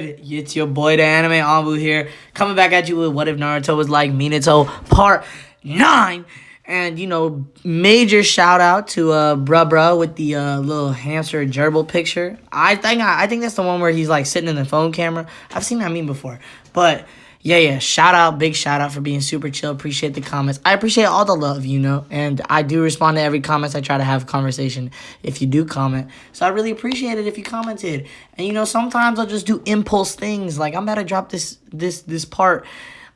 good? It's your boy, the Anime Anbu here, coming back at you with What If Naruto Was Like Minato Part 9. And, major shout out to Bruh with the little hamster gerbil picture. I think that's the one where he's like sitting in the phone camera. I've seen that meme before. But yeah, big shout out for being super chill. Appreciate the comments. I appreciate all the love, and I do respond to every comment. I try to have a conversation if you do comment. So I really appreciate it if you commented. And sometimes I'll just do impulse things. Like I'm about to drop this part.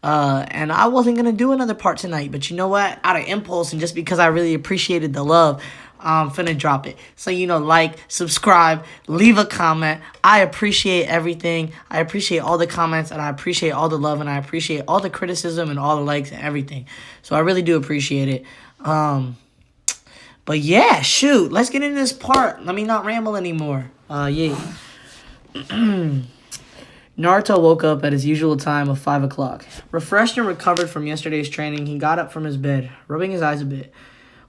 And I wasn't going to do another part tonight, but you know what? Out of impulse and just because I really appreciated the love, I'm finna drop it. So, like, subscribe, leave a comment. I appreciate everything. I appreciate all the comments, and I appreciate all the love, and I appreciate all the criticism and all the likes and everything. So I really do appreciate it. But yeah, shoot, let's get into this part. Let me not ramble anymore. Yeah. Naruto woke up at his usual time of 5 o'clock. Refreshed and recovered from yesterday's training, he got up from his bed, rubbing his eyes a bit.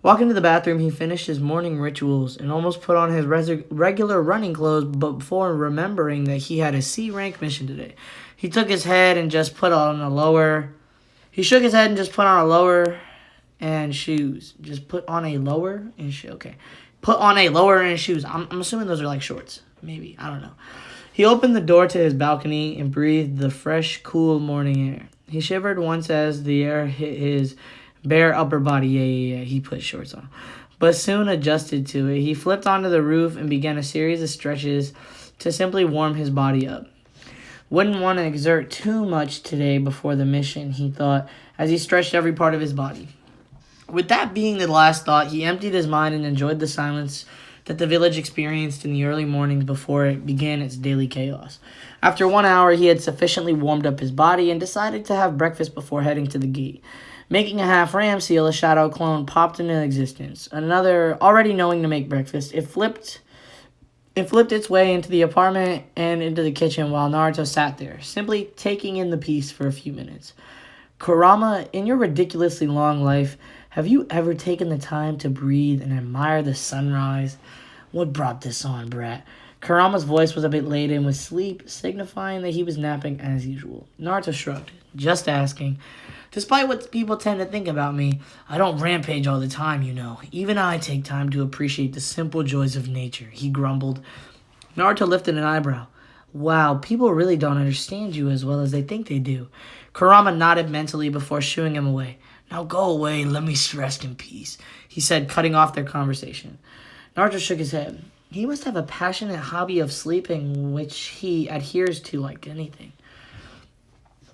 Walking to the bathroom, he finished his morning rituals and almost put on his regular running clothes, but before remembering that he had a C-rank mission today. He shook his head and just put on a lower and shoes. Just put on a lower and shoes. Okay. Put on a lower and shoes. I'm assuming those are like shorts. Maybe. I don't know. He opened the door to his balcony and breathed the fresh, cool morning air. He shivered once as the air hit his bare upper body. Yeah, he put shorts on. But soon adjusted to it. He flipped onto the roof and began a series of stretches to simply warm his body up. Wouldn't want to exert too much today before the mission, he thought, as he stretched every part of his body. With that being the last thought, he emptied his mind and enjoyed the silence that the village experienced in the early mornings before it began its daily chaos. After 1 hour, he had sufficiently warmed up his body and decided to have breakfast before heading to the gate. Making a half ram seal, a shadow clone popped into existence. Another, already knowing to make breakfast, it flipped its way into the apartment and into the kitchen while Naruto sat there, simply taking in the peace for a few minutes. Kurama, in your ridiculously long life, have you ever taken the time to breathe and admire the sunrise? What brought this on, brat? Kurama's voice was a bit laden with sleep, signifying that he was napping as usual. Naruto shrugged, just asking. Despite what people tend to think about me, I don't rampage all the time, Even I take time to appreciate the simple joys of nature, he grumbled. Naruto lifted an eyebrow. Wow, people really don't understand you as well as they think they do. Kurama nodded mentally before shooing him away. Now go away, let me rest in peace, he said, cutting off their conversation. Naruto shook his head. He must have a passionate hobby of sleeping, which he adheres to like anything.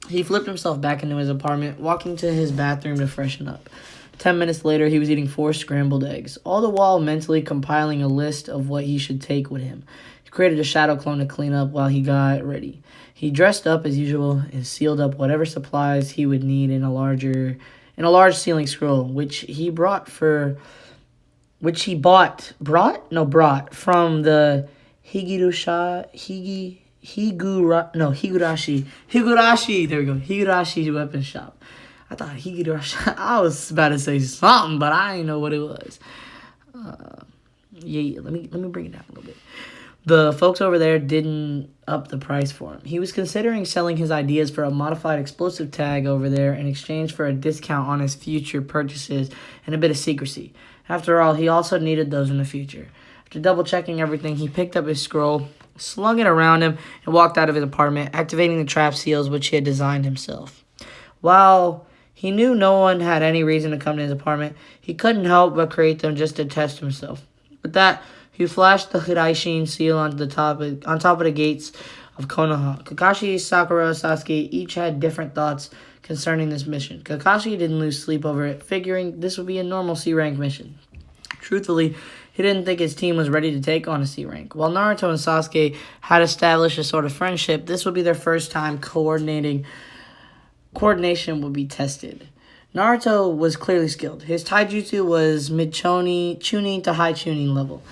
He flipped himself back into his apartment, walking to his bathroom to freshen up. 10 minutes later, he was eating 4 scrambled eggs, all the while mentally compiling a list of what he should take with him. He created a shadow clone to clean up while he got ready. He dressed up as usual and sealed up whatever supplies he would need in a large sealing scroll, which he brought from the Higurashi weapon shop. I thought Higurashi. I was about to say something, but I didn't know what it was. Let me bring it down a little bit. The folks over there didn't up the price for him. He was considering selling his ideas for a modified explosive tag over there in exchange for a discount on his future purchases and a bit of secrecy. After all, he also needed those in the future. After double-checking everything, he picked up his scroll, slung it around him, and walked out of his apartment, activating the trap seals which he had designed himself. While he knew no one had any reason to come to his apartment, he couldn't help but create them just to test himself. With that, he flashed the Hiraishin seal on top of the gates of Konoha. Kakashi, Sakura, Sasuke each had different thoughts concerning this mission. Kakashi didn't lose sleep over it, figuring this would be a normal C-rank mission. Truthfully, he didn't think his team was ready to take on a C-rank. While Naruto and Sasuke had established a sort of friendship, this would be their first time coordination would be tested. Naruto was clearly skilled. His taijutsu was mid-chunin to high chunin level.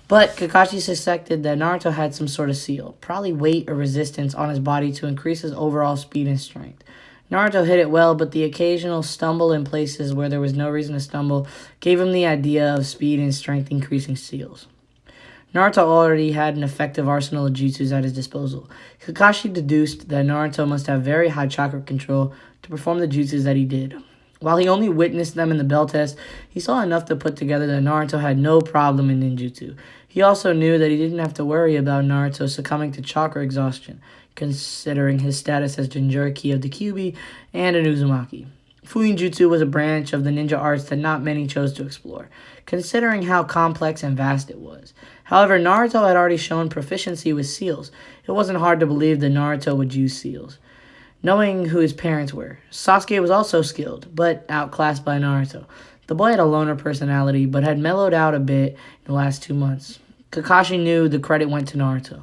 But Kakashi suspected that Naruto had some sort of seal, probably weight or resistance on his body to increase his overall speed and strength. Naruto hit it well, but the occasional stumble in places where there was no reason to stumble gave him the idea of speed and strength increasing seals. Naruto already had an effective arsenal of jutsus at his disposal. Kakashi deduced that Naruto must have very high chakra control to perform the jutsus that he did. While he only witnessed them in the bell test, he saw enough to put together that Naruto had no problem in ninjutsu. He also knew that he didn't have to worry about Naruto succumbing to chakra exhaustion, considering his status as Jinchuriki of the Kyuubi and an Uzumaki. Fuinjutsu was a branch of the ninja arts that not many chose to explore, considering how complex and vast it was. However, Naruto had already shown proficiency with seals. It wasn't hard to believe that Naruto would use seals. Knowing who his parents were, Sasuke was also skilled, but outclassed by Naruto. The boy had a loner personality, but had mellowed out a bit in the last 2 months. Kakashi knew the credit went to Naruto.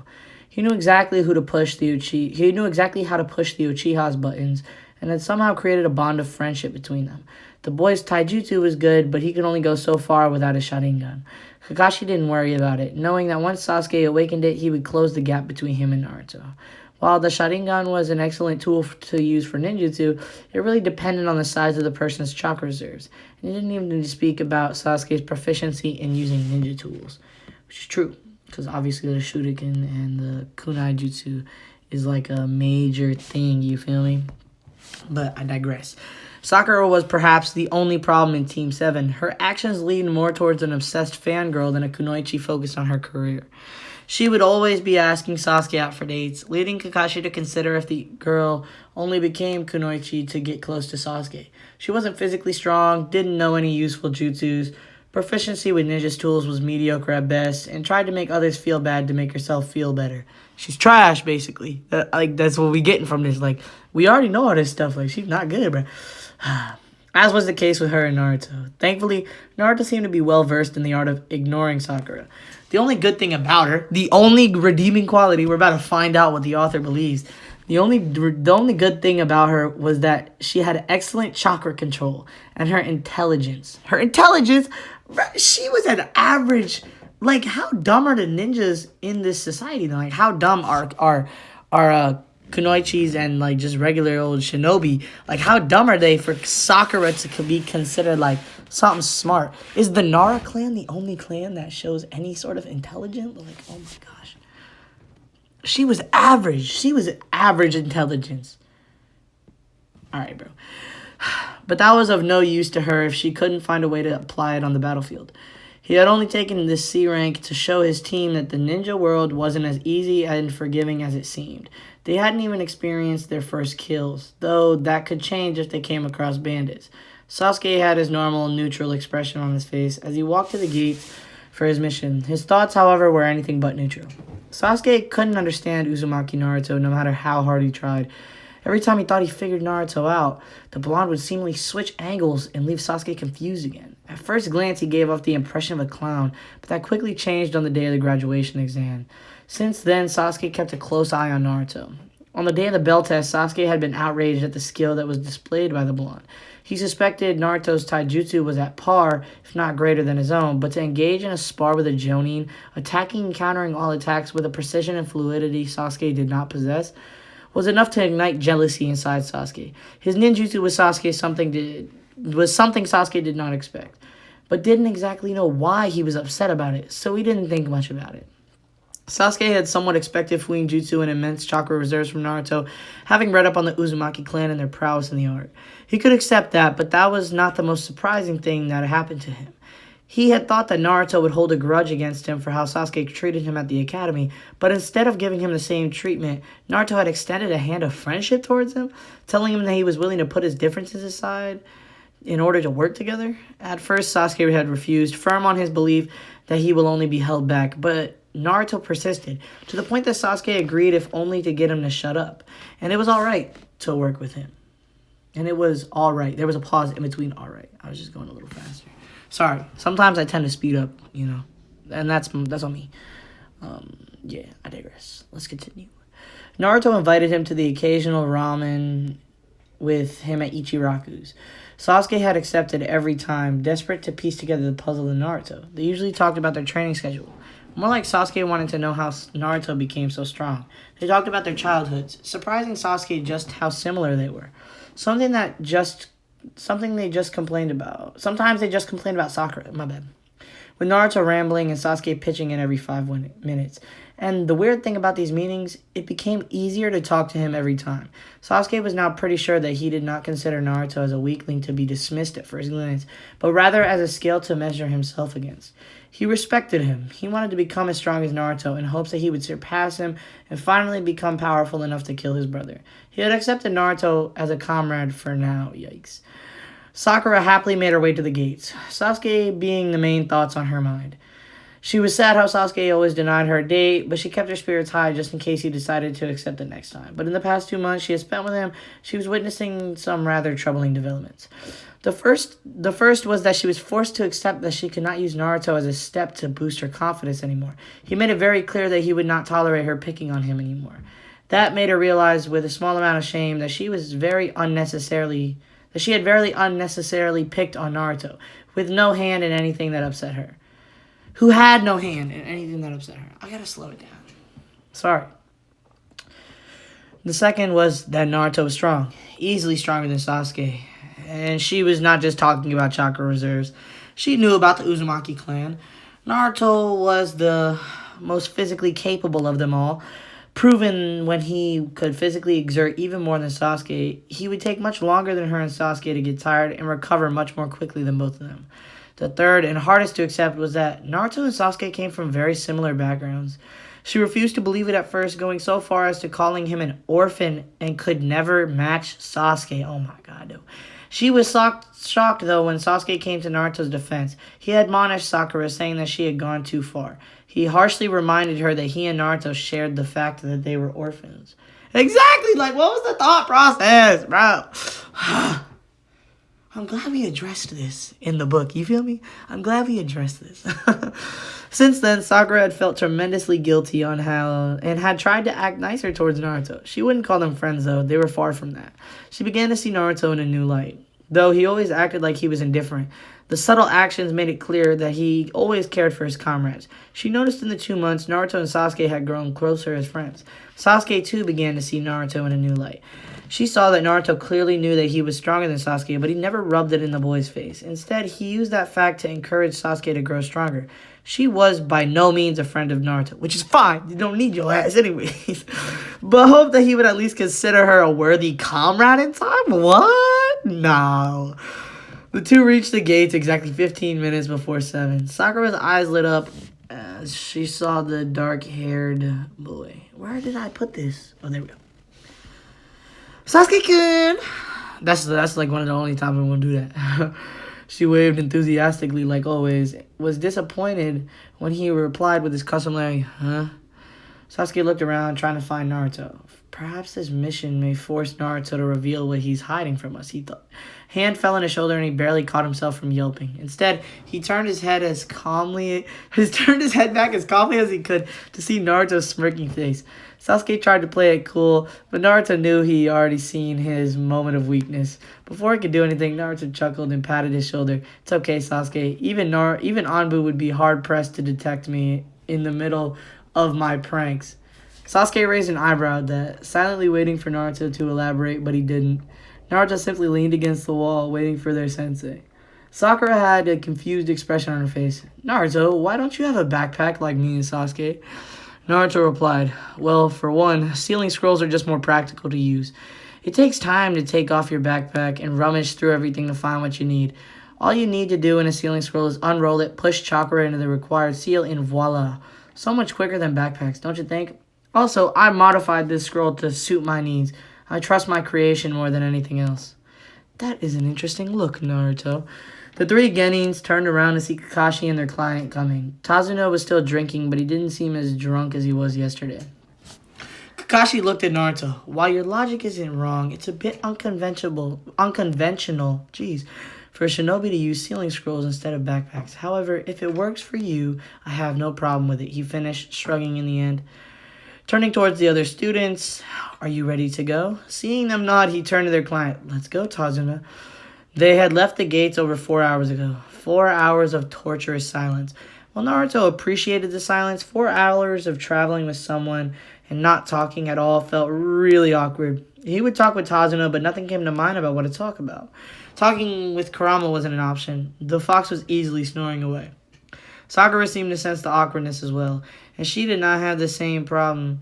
He knew exactly how to push the Uchiha's buttons, and had somehow created a bond of friendship between them. The boy's taijutsu was good, but he could only go so far without a Sharingan. Kakashi didn't worry about it, knowing that once Sasuke awakened it, he would close the gap between him and Naruto. While the Sharingan was an excellent tool to use for ninjutsu, it really depended on the size of the person's chakra reserves. And he didn't even need to speak about Sasuke's proficiency in using ninja tools, which is true, because obviously the Shuriken and the Kunai Jutsu is like a major thing, you feel me? But I digress. Sakura was perhaps the only problem in Team 7. Her actions leaned more towards an obsessed fangirl than a kunoichi focused on her career. She would always be asking Sasuke out for dates, leading Kakashi to consider if the girl only became kunoichi to get close to Sasuke. She wasn't physically strong, didn't know any useful jutsus, proficiency with ninja's tools was mediocre at best, and tried to make others feel bad to make herself feel better. She's trash, basically. That's what we getting from this. Like, we already know all this stuff. Like, she's not good, bro. As was the case with her and Naruto. Thankfully, Naruto seemed to be well-versed in the art of ignoring Sakura. The only good thing about her, the only redeeming quality, we're about to find out what the author believes. The only good thing about her was that she had excellent chakra control and her intelligence. Her intelligence, she was an average. Like, how dumb are the ninjas in this society? Like, how dumb are kunoichis and like just regular old shinobi? Like, how dumb are they for Sakura to be considered like something smart? Is the Nara clan the only clan that shows any sort of intelligence? Like, oh my gosh, she was average. She was average intelligence. All right, bro. But that was of no use to her if she couldn't find a way to apply it on the battlefield. He had only taken this C rank to show his team that the ninja world wasn't as easy and forgiving as it seemed. They hadn't even experienced their first kills, though that could change if they came across bandits. Sasuke had his normal, neutral expression on his face as he walked to the gates for his mission. His thoughts, however, were anything but neutral. Sasuke couldn't understand Uzumaki Naruto no matter how hard he tried. Every time he thought he figured Naruto out, the blonde would seemingly switch angles and leave Sasuke confused again. At first glance, he gave off the impression of a clown, but that quickly changed on the day of the graduation exam. Since then, Sasuke kept a close eye on Naruto. On the day of the bell test, Sasuke had been outraged at the skill that was displayed by the blonde. He suspected Naruto's taijutsu was at par, if not greater than his own, but to engage in a spar with a Jonin, attacking and countering all attacks with a precision and fluidity Sasuke did not possess, was enough to ignite jealousy inside Sasuke. His ninjutsu was something Sasuke did not expect, but didn't exactly know why he was upset about it, so he didn't think much about it. Sasuke had somewhat expected Fuinjutsu and immense chakra reserves from Naruto, having read up on the Uzumaki clan and their prowess in the art. He could accept that, but that was not the most surprising thing that had happened to him. He had thought that Naruto would hold a grudge against him for how Sasuke treated him at the academy, but instead of giving him the same treatment, Naruto had extended a hand of friendship towards him, telling him that he was willing to put his differences aside in order to work together. At first, Sasuke had refused, firm on his belief that he will only be held back, but Naruto persisted, to the point that Sasuke agreed if only to get him to shut up. And it was alright to work with him. And it was alright. There was a pause in between alright. I was just going a little faster. Sorry. Sometimes I tend to speed up, and that's on me. Yeah, I digress. Let's continue. Naruto invited him to the occasional ramen with him at Ichiraku's. Sasuke had accepted every time, desperate to piece together the puzzle of Naruto. They usually talked about their training schedule. More like Sasuke wanted to know how Naruto became so strong. They talked about their childhoods, surprising Sasuke just how similar they were. Something they just complained about. Sometimes they just complained about Sakura. My bad. with Naruto rambling and Sasuke pitching in every 5 minutes. And the weird thing about these meetings, it became easier to talk to him every time. Sasuke was now pretty sure that he did not consider Naruto as a weakling to be dismissed at first glance, but rather as a scale to measure himself against. He respected him. He wanted to become as strong as Naruto in hopes that he would surpass him and finally become powerful enough to kill his brother. He had accepted Naruto as a comrade for now. Yikes. Sakura happily made her way to the gates, Sasuke being the main thoughts on her mind. She was sad how Sasuke always denied her a date, but she kept her spirits high just in case he decided to accept it next time. But in the past 2 months she had spent with him, she was witnessing some rather troubling developments. The first was that she was forced to accept that she could not use Naruto as a step to boost her confidence anymore. He made it very clear that he would not tolerate her picking on him anymore. That made her realize with a small amount of shame that she had very unnecessarily picked on Naruto, with no hand in anything that upset her. Who had no hand in anything that upset her. I gotta slow it down. Sorry. The second was that Naruto was strong, easily stronger than Sasuke. And she was not just talking about chakra reserves. She knew about the Uzumaki clan. Naruto was the most physically capable of them all. Proven when he could physically exert even more than Sasuke, he would take much longer than her and Sasuke to get tired and recover much more quickly than both of them. The third and hardest to accept was that Naruto and Sasuke came from very similar backgrounds. She refused to believe it at first, going so far as to calling him an orphan and could never match Sasuke. Oh my god, no. She was shocked though when Sasuke came to Naruto's defense. He admonished Sakura, saying that she had gone too far. He harshly reminded her that he and Naruto shared the fact that they were orphans. Exactly! Like, what was the thought process, bro? I'm glad we addressed this in the book. You feel me? I'm glad we addressed this. Since then, Sakura had felt tremendously guilty on how and had tried to act nicer towards Naruto. She wouldn't call them friends, though. They were far from that. She began to see Naruto in a new light. Though he always acted like he was indifferent, the subtle actions made it clear that he always cared for his comrades. She noticed in the 2 months, Naruto and Sasuke had grown closer as friends. Sasuke, too, began to see Naruto in a new light. She saw that Naruto clearly knew that he was stronger than Sasuke, but he never rubbed it in the boy's face. Instead, he used that fact to encourage Sasuke to grow stronger. She was by no means a friend of Naruto, which is fine. You don't need your ass anyways. But hoped that he would at least consider her a worthy comrade in time? What? No. The two reached the gates exactly 15 minutes before 7. Sakura's eyes lit up as she saw the dark-haired boy. Where did I put this? Oh, there we go. Sasuke-kun! That's like one of the only times I'm going to do that. She waved enthusiastically like always. Was disappointed when he replied with his customary, huh? Sasuke looked around trying to find Naruto. Perhaps this mission may force Naruto to reveal what he's hiding from us, he thought. Hand fell on his shoulder and he barely caught himself from yelping. Instead, he turned his head back as calmly as he could to see Naruto's smirking face. Sasuke tried to play it cool, but Naruto knew he already seen his moment of weakness. Before he could do anything, Naruto chuckled and patted his shoulder. It's okay, Sasuke. Even Anbu would be hard-pressed to detect me in the middle of my pranks. Sasuke raised an eyebrow at that, silently waiting for Naruto to elaborate, but he didn't. Naruto simply leaned against the wall, waiting for their sensei. Sakura had a confused expression on her face. Naruto, why don't you have a backpack like me and Sasuke? Naruto replied, well, for one, sealing scrolls are just more practical to use. It takes time to take off your backpack and rummage through everything to find what you need. All you need to do in a sealing scroll is unroll it, push chakra into the required seal, and voila. So much quicker than backpacks, don't you think? Also, I modified this scroll to suit my needs. I trust my creation more than anything else. That is an interesting look, Naruto. The 3 Genins turned around to see Kakashi and their client coming. Tazuno was still drinking, but he didn't seem as drunk as he was yesterday. Kakashi looked at Naruto. While your logic isn't wrong, it's a bit unconventional, for a shinobi to use sealing scrolls instead of backpacks. However, if it works for you, I have no problem with it, he finished, shrugging in the end. Turning towards the other students, are you ready to go? Seeing them nod, he turned to their client. Let's go, Tazuna. They had left the gates over 4 hours ago. 4 hours of torturous silence. While Naruto appreciated the silence, 4 hours of traveling with someone and not talking at all felt really awkward. He would talk with Tazuna, but nothing came to mind about what to talk about. Talking with Kurama wasn't an option. The fox was easily snoring away. Sakura seemed to sense the awkwardness as well, and she did not have the same problem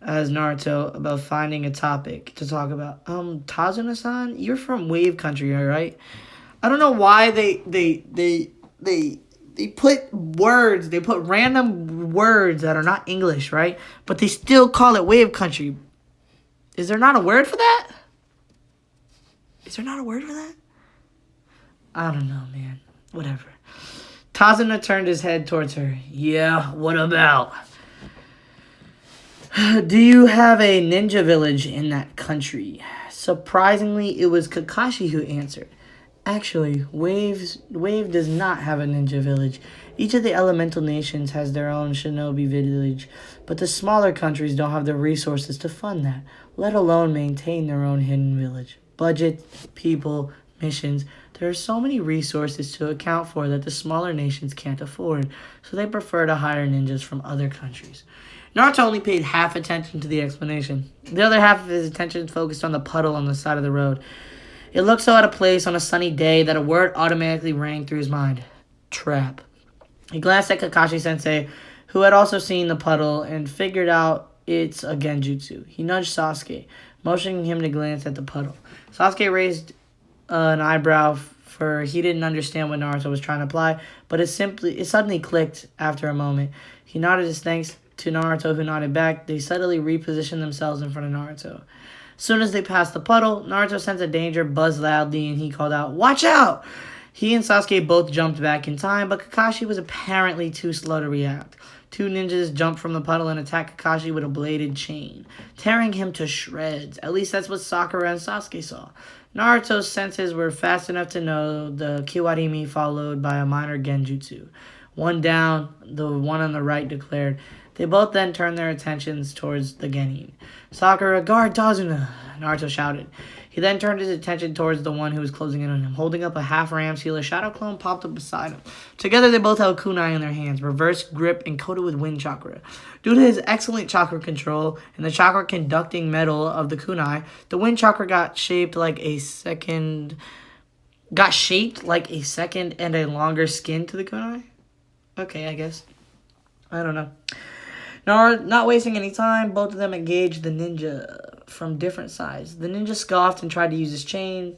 as Naruto about finding a topic to talk about. Tazuna-san, you're from Wave Country, right? I don't know why they put words, they put random words that are not English, right? But they still call it Wave Country. Is there not a word for that? Is there not a word for that? I don't know, man. Whatever. Tazuna turned his head towards her. Yeah, what about? Do you have a ninja village in that country? Surprisingly, it was Kakashi who answered. Actually, Wave does not have a ninja village. Each of the elemental nations has their own shinobi village, but the smaller countries don't have the resources to fund that, let alone maintain their own hidden village. Budget, people, missions. There are so many resources to account for that the smaller nations can't afford, so they prefer to hire ninjas from other countries. Naruto only paid half attention to the explanation. The other half of his attention focused on the puddle on the side of the road. It looked so out of place on a sunny day that a word automatically rang through his mind. Trap. He glanced at Kakashi-sensei, who had also seen the puddle and figured out it's a genjutsu. He nudged Sasuke, motioning him to glance at the puddle. Sasuke raised an eyebrow, for he didn't understand what Naruto was trying to apply, but it suddenly clicked after a moment. He nodded his thanks to Naruto, who nodded back. They subtly repositioned themselves in front of Naruto. As soon as they passed the puddle, Naruto sensed a danger buzz loudly, and he called out, "Watch out!" He and Sasuke both jumped back in time, but Kakashi was apparently too slow to react. Two ninjas jumped from the puddle and attacked Kakashi with a bladed chain, tearing him to shreds. At least that's what Sakura and Sasuke saw. Naruto's senses were fast enough to know the Kiwarimi followed by a minor genjutsu. One down, the one on the right declared. They both then turned their attentions towards the genin. "Sakura, guard Tazuna!" Naruto shouted. He then turned his attention towards the one who was closing in on him. Holding up a half-ram seal, a shadow clone popped up beside him. Together, they both held kunai in their hands, reverse grip and coated with wind chakra. Due to his excellent chakra control and the chakra conducting metal of the kunai, the wind chakra got shaped like a second and a longer skin to the kunai. Okay, I guess. I don't know. Now, not wasting any time, both of them engaged the ninja from different sides. The ninja scoffed and tried to use his chain,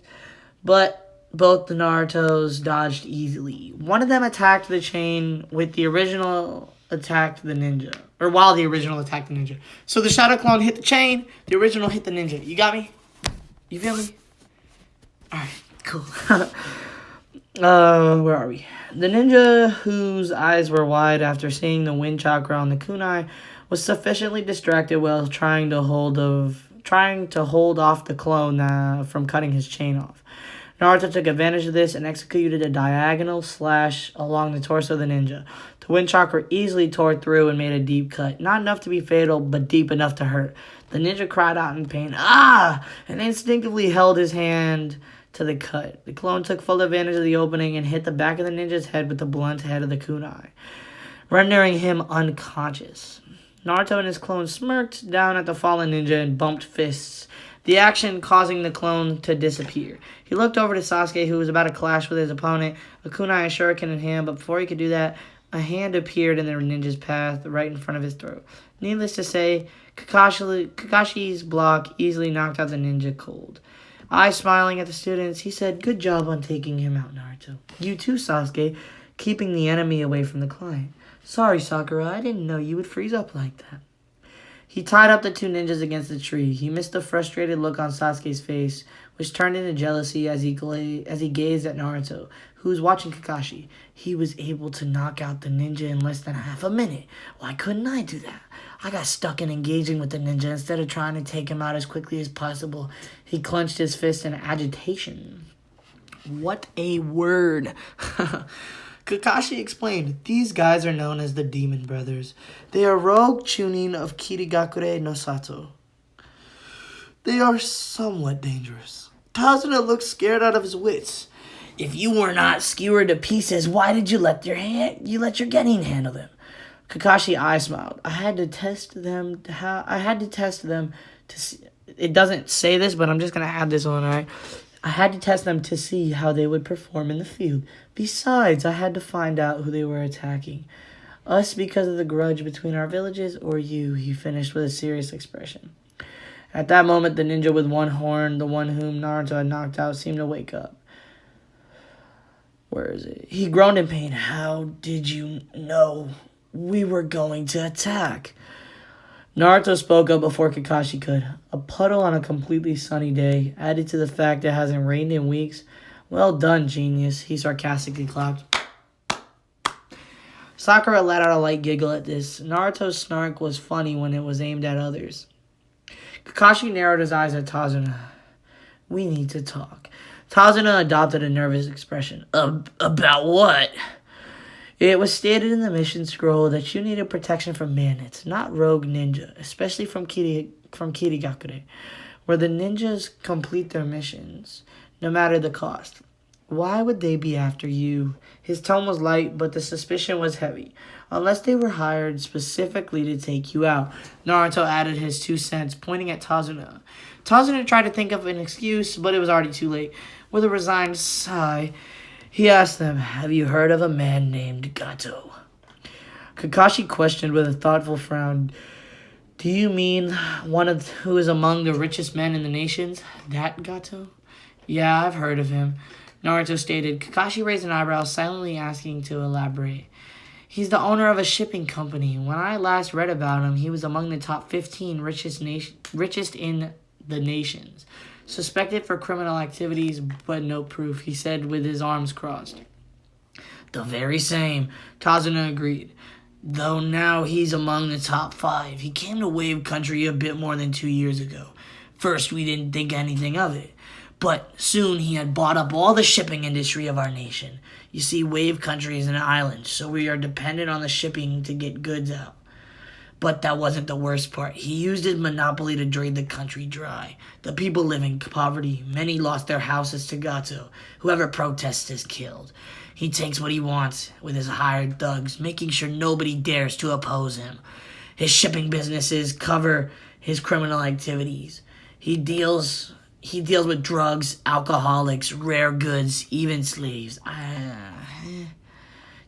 but both the Narutos dodged easily. One of them attacked the chain with the original attacked the ninja. Or while the original attacked the ninja. So the shadow clone hit the chain, the original hit the ninja. You got me? You feel me? Alright, cool. Where are we? The ninja, whose eyes were wide after seeing the wind chakra on the kunai, was sufficiently distracted while trying to hold off the clone from cutting his chain off. Naruto took advantage of this and executed a diagonal slash along the torso of the ninja. The wind chakra easily tore through and made a deep cut. Not enough to be fatal, but deep enough to hurt. The ninja cried out in pain, "Ah!" and instinctively held his hand to the cut. The clone took full advantage of the opening and hit the back of the ninja's head with the blunt head of the kunai, rendering him unconscious. Naruto and his clone smirked down at the fallen ninja and bumped fists, the action causing the clone to disappear. He looked over to Sasuke, who was about to clash with his opponent, a kunai and shuriken in hand, but before he could do that, a hand appeared in the ninja's path right in front of his throat. Needless to say, Kakashi's block easily knocked out the ninja cold. Eyes smiling at the students, he said, "Good job on taking him out, Naruto. You too, Sasuke, keeping the enemy away from the client. Sorry, Sakura, I didn't know you would freeze up like that." He tied up the two ninjas against the tree. He missed the frustrated look on Sasuke's face, which turned into jealousy as he gazed at Naruto, who was watching Kakashi. He was able to knock out the ninja in less than half a minute. Why couldn't I do that? I got stuck in engaging with the ninja instead of trying to take him out as quickly as possible. He clenched his fist in agitation. What a word. Kakashi explained, "These guys are known as the Demon Brothers. They are rogue chunin of Kirigakure no Sato. They are somewhat dangerous." Tazuna looked scared out of his wits. "If you were not skewered to pieces, why did you let your genin handle them?" Kakashi eye smiled. I had to test them to see. It doesn't say this, but I'm just going to add this on, right? I had to test them to see how they would perform in the field. Besides, I had to find out who they were attacking. Us because of the grudge between our villages, or you, he finished with a serious expression. At that moment, the ninja with one horn, the one whom Naruto had knocked out, seemed to wake up. Where is it? He groaned in pain. How did you know we were going to attack? Naruto spoke up before Kakashi could. A puddle on a completely sunny day, added to the fact it hasn't rained in weeks. Well done, genius, he sarcastically clapped. Sakura let out a light giggle at this. Naruto's snark was funny when it was aimed at others. Kakashi narrowed his eyes at Tazuna. We need to talk. Tazuna adopted a nervous expression. About what? It was stated in the mission scroll that you needed protection from bandits, not rogue ninja, especially from Kirigakure, where the ninjas complete their missions, no matter the cost. Why would they be after you? His tone was light, but the suspicion was heavy. Unless they were hired specifically to take you out. Naruto added his 2 cents, pointing at Tazuna. Tazuna tried to think of an excuse, but it was already too late. With a resigned sigh, he asked them, have you heard of a man named Gato? Kakashi questioned with a thoughtful frown. Do you mean who is among the richest men in the nations? That Gato? Yeah, I've heard of him. Naruto stated. Kakashi raised an eyebrow, silently asking to elaborate. He's the owner of a shipping company. When I last read about him, he was among the top 15 richest in the nations. Suspected for criminal activities, but no proof, he said with his arms crossed. The very same, Tazuna agreed. Though now he's among the top 5. He came to Wave Country a bit more than 2 years ago. First, we didn't think anything of it. But soon he had bought up all the shipping industry of our nation. You see, Wave Country is an island, so we are dependent on the shipping to get goods out. But that wasn't the worst part. He used his monopoly to drain the country dry. The people live in poverty. Many lost their houses to Gato. Whoever protests is killed. He takes what he wants with his hired thugs, making sure nobody dares to oppose him. His shipping businesses cover his criminal activities. He deals with drugs, alcoholics, rare goods, even slaves.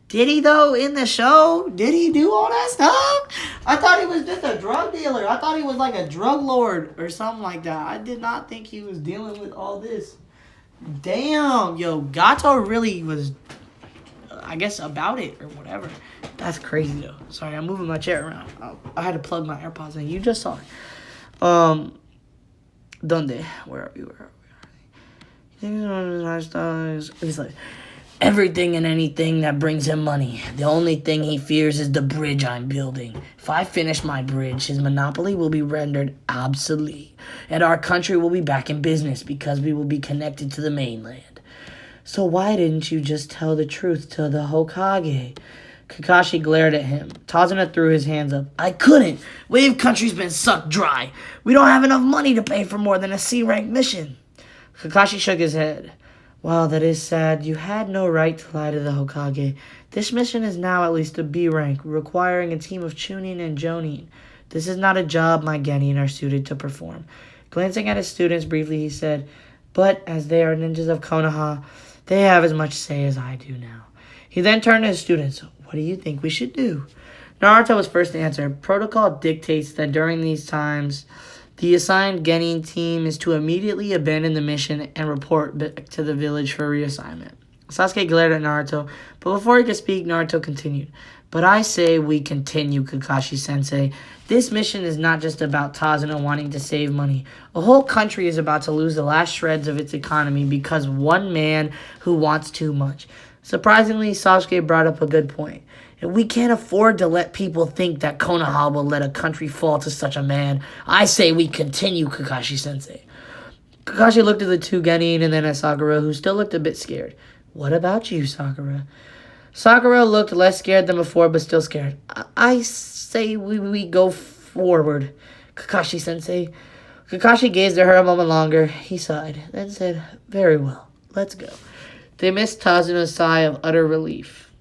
Did he, though, in the show? Did he do all that stuff? I thought he was just a drug dealer. I thought he was like a drug lord or something like that. I did not think he was dealing with all this. Damn, yo, Gato really was, I guess, about it or whatever. That's crazy, though. Sorry, I'm moving my chair around. I had to plug my AirPods in. You just saw it. Donde? Where are we? He's like, everything and anything that brings him money. The only thing he fears is the bridge I'm building. If I finish my bridge, his monopoly will be rendered obsolete, and our country will be back in business because we will be connected to the mainland. So why didn't you just tell the truth to the Hokage? Kakashi glared at him. Tazuna threw his hands up. I couldn't. Wave Country's been sucked dry. We don't have enough money to pay for more than a C-rank mission. Kakashi shook his head. Wow, that is sad. You had no right to lie to the Hokage. This mission is now at least a B rank, requiring a team of Chunin and Jonin. This is not a job my Genin are suited to perform. Glancing at his students briefly, he said, but as they are ninjas of Konoha, they have as much say as I do now. He then turned to his students. What do you think we should do? Naruto was first to answer. Protocol dictates that during these times, the assigned Genin team is to immediately abandon the mission and report back to the village for reassignment. Sasuke glared at Naruto, but before he could speak, Naruto continued. But I say we continue, Kakashi-sensei. This mission is not just about Tazuna wanting to save money. A whole country is about to lose the last shreds of its economy because one man who wants too much. Surprisingly, Sasuke brought up a good point. And we can't afford to let people think that Konoha will let a country fall to such a man. I say we continue, Kakashi-sensei. Kakashi looked at the two Genin and then at Sakura, who still looked a bit scared. What about you, Sakura? Sakura looked less scared than before, but still scared. I say we go forward, Kakashi-sensei. Kakashi gazed at her a moment longer. He sighed, then said, very well, let's go. They missed Tazuna's sigh of utter relief.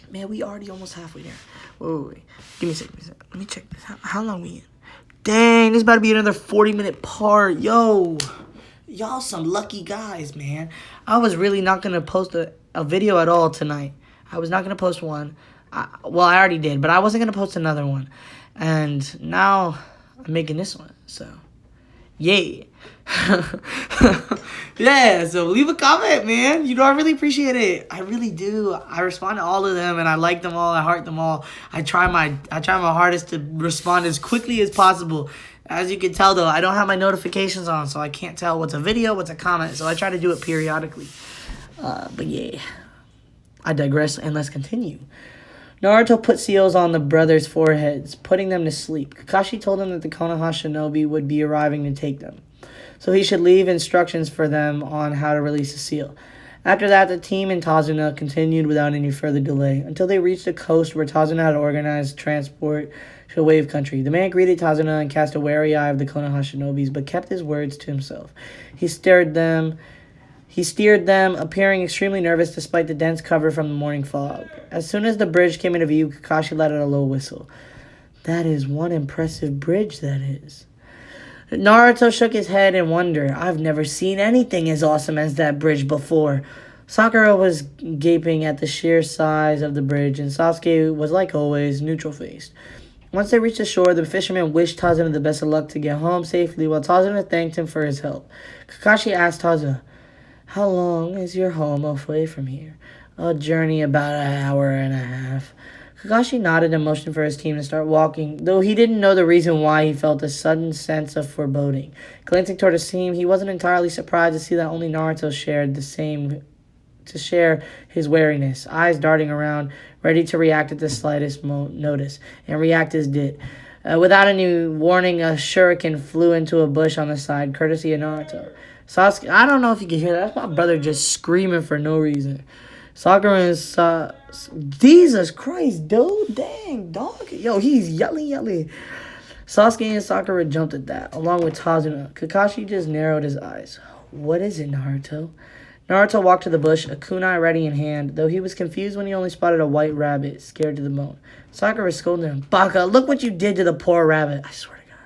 Man, we already almost halfway there. Wait. Give me a second. Let me check this. How long we in? Dang, this is about to be another 40-minute part. Yo. Y'all some lucky guys, man. I was really not going to post a video at all tonight. I was not going to post one. I already did, but I wasn't going to post another one. And now I'm making this one, so yay. Yeah, so leave a comment, man. You know, I really appreciate it. I really do. I respond to all of them, and I like them all. I heart them all. I try my hardest to respond as quickly as possible. As you can tell, though, I don't have my notifications on, so I can't tell what's a video, what's a comment. So I try to do it periodically. But yeah, I digress, and let's continue. Naruto put seals on the brothers' foreheads, putting them to sleep. Kakashi told him that the Konoha shinobi would be arriving to take them, so he should leave instructions for them on how to release the seal. After that, the team and Tazuna continued without any further delay, until they reached a coast where Tazuna had organized transport to Wave Country. The man greeted Tazuna and cast a wary eye of the Konoha shinobis, but kept his words to himself. He steered them, appearing extremely nervous despite the dense cover from the morning fog. As soon as the bridge came into view, Kakashi let out a low whistle. That is one impressive bridge, that is. Naruto shook his head in wonder. I've never seen anything as awesome as that bridge before. Sakura was gaping at the sheer size of the bridge, and Sasuke was, like always, neutral-faced. Once they reached the shore, the fisherman wished Tazuna the best of luck to get home safely, while Tazuna thanked him for his help. Kakashi asked Tazuna, how long is your home away from here? A journey about an hour and a half. Kakashi nodded and motioned for his team to start walking, though he didn't know the reason why he felt a sudden sense of foreboding. Glancing toward his team, he wasn't entirely surprised to see that only Naruto share his wariness, eyes darting around, ready to react at the slightest notice, and react as did. Without any warning, a shuriken flew into a bush on the side, courtesy of Naruto. Sasuke, I don't know if you can hear that. That's my brother just screaming for no reason. Sakura and Jesus Christ, dude. Dang, dog. Yo, he's yelling. Sasuke and Sakura jumped at that, along with Tazuna. Kakashi just narrowed his eyes. What is it, Naruto? Naruto walked to the bush, a kunai ready in hand, though he was confused when he only spotted a white rabbit, scared to the bone. Sakura scolded him. Baka, look what you did to the poor rabbit. I swear to God.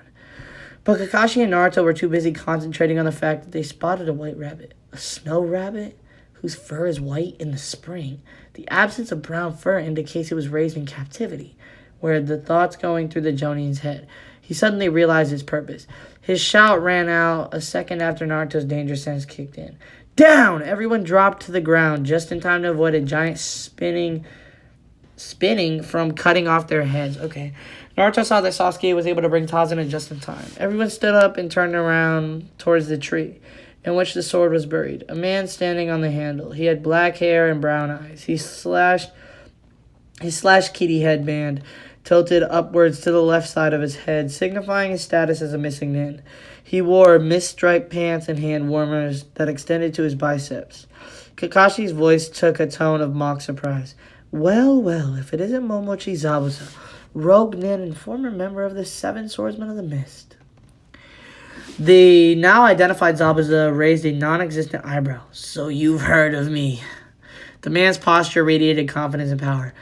But Kakashi and Naruto were too busy concentrating on the fact that they spotted a white rabbit. A snow rabbit? Whose fur is white in the spring. The absence of brown fur indicates it was raised in captivity. Were the thoughts going through the Jonin's head? He suddenly realized its purpose. His shout ran out a second after Naruto's danger sense kicked in. Down! Everyone dropped to the ground just in time to avoid a giant spinning from cutting off their heads. Okay. Naruto saw that Sasuke was able to bring Tazuna just in time. Everyone stood up and turned around towards the tree in which the sword was buried. A man standing on the handle. He had black hair and brown eyes. His slash kitty headband tilted upwards to the left side of his head, signifying his status as a missing nin. He wore mist-striped pants and hand warmers that extended to his biceps. Kakashi's voice took a tone of mock surprise. Well, if it isn't Momochi Zabuza, rogue nin and former member of the Seven Swordsmen of the Mist. The now identified Zabuza raised a non-existent eyebrow. So you've heard of me. The man's posture radiated confidence and power.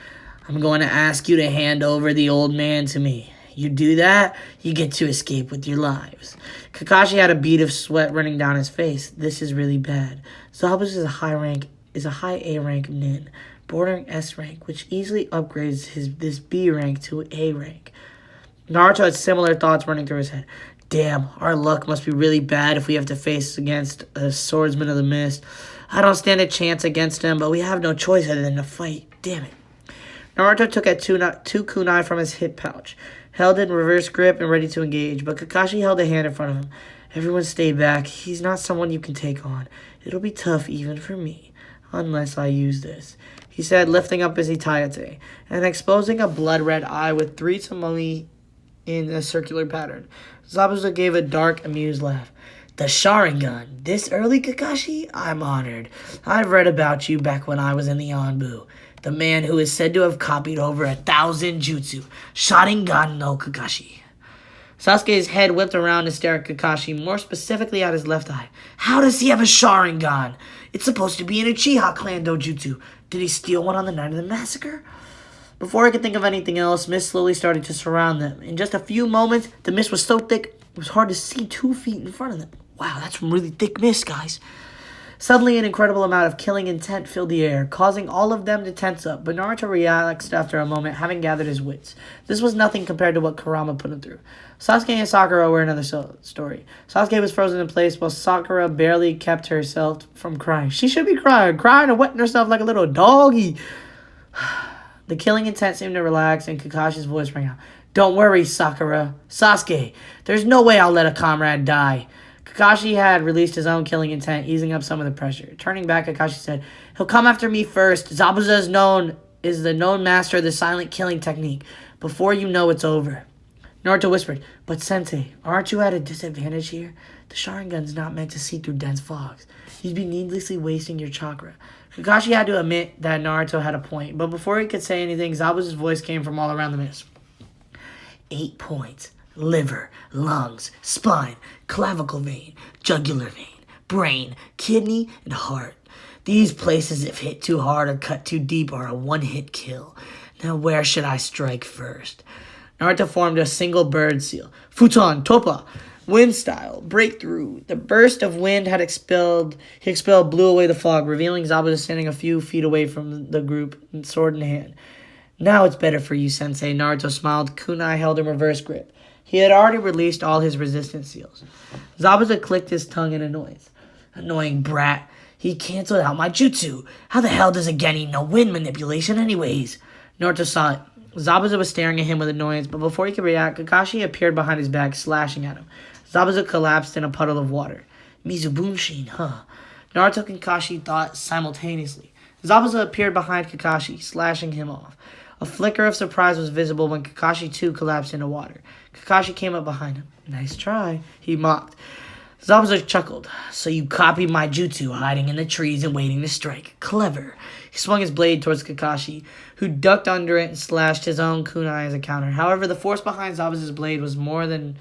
I'm going to ask you to hand over the old man to me. You do that, you get to escape with your lives. Kakashi had a bead of sweat running down his face. This is really bad. Zabuza is a high A rank nin, bordering S rank, which easily upgrades this B rank to A rank. Naruto had similar thoughts running through his head. Damn, our luck must be really bad if we have to face against a swordsman of the mist. I don't stand a chance against him, but we have no choice other than to fight. Damn it. Naruto took out two kunai from his hip pouch, held it in reverse grip and ready to engage, but Kakashi held a hand in front of him. Everyone stay back. He's not someone you can take on. It'll be tough even for me, unless I use this, he said, lifting up his itayate and exposing a blood-red eye with 3 tamoni in a circular pattern. Zabuza gave a dark, amused laugh. The Sharingan. This early, Kakashi? I'm honored. I've read about you back when I was in the Anbu. The man who is said to have copied over 1,000 jutsu. Sharingan no Kakashi. Sasuke's head whipped around to stare at Kakashi, more specifically at his left eye. How does he have a Sharingan? It's supposed to be an Uchiha clan dojutsu. Did he steal one on the night of the massacre? Before I could think of anything else, mist slowly started to surround them. In just a few moments, the mist was so thick, it was hard to see 2 feet in front of them. Wow, that's really thick mist, guys. Suddenly, an incredible amount of killing intent filled the air, causing all of them to tense up, but Naruto relaxed after a moment, having gathered his wits. This was nothing compared to what Kurama put him through. Sasuke and Sakura were another story. Sasuke was frozen in place, while Sakura barely kept herself from crying. She should be crying and wetting herself like a little doggy. The killing intent seemed to relax, and Kakashi's voice rang out. Don't worry, Sakura. Sasuke, there's no way I'll let a comrade die. Kakashi had released his own killing intent, easing up some of the pressure. Turning back, Kakashi said, he'll come after me first. Zabuza is the known master of the silent killing technique. Before you know it's over. Naruto whispered, but Sensei, aren't you at a disadvantage here? The Sharingan's not meant to see through dense fogs. You'd be needlessly wasting your chakra. Kakashi had to admit that Naruto had a point, but before he could say anything, Zabuza's voice came from all around the mist. 8 points. Liver, lungs, spine, clavicle vein, jugular vein, brain, kidney, and heart. These places, if hit too hard or cut too deep, are a one-hit kill. Now where should I strike first? Naruto formed a single bird seal. Futon, Topa, wind style, breakthrough. The burst of wind he expelled blew away the fog, revealing Zabuza standing a few feet away from the group, sword in hand. Now it's better for you, Sensei. Naruto smiled. Kunai held in reverse grip. He had already released all his resistance seals. Zabuza clicked his tongue in annoyance. Annoying brat. He canceled out my jutsu. How the hell does a Genin know wind manipulation anyways? Naruto saw it. Zabuza was staring at him with annoyance, but before he could react, Kakashi appeared behind his back, slashing at him. Zabuza collapsed in a puddle of water. Mizubunshin, huh? Naruto and Kakashi thought simultaneously. Zabuza appeared behind Kakashi, slashing him off. A flicker of surprise was visible when Kakashi too collapsed into water. Kakashi came up behind him. Nice try, he mocked. Zabuza chuckled. So you copied my jutsu, hiding in the trees and waiting to strike. Clever. He swung his blade towards Kakashi, who ducked under it and slashed his own kunai as a counter. However, the force behind Zabuza's blade was more than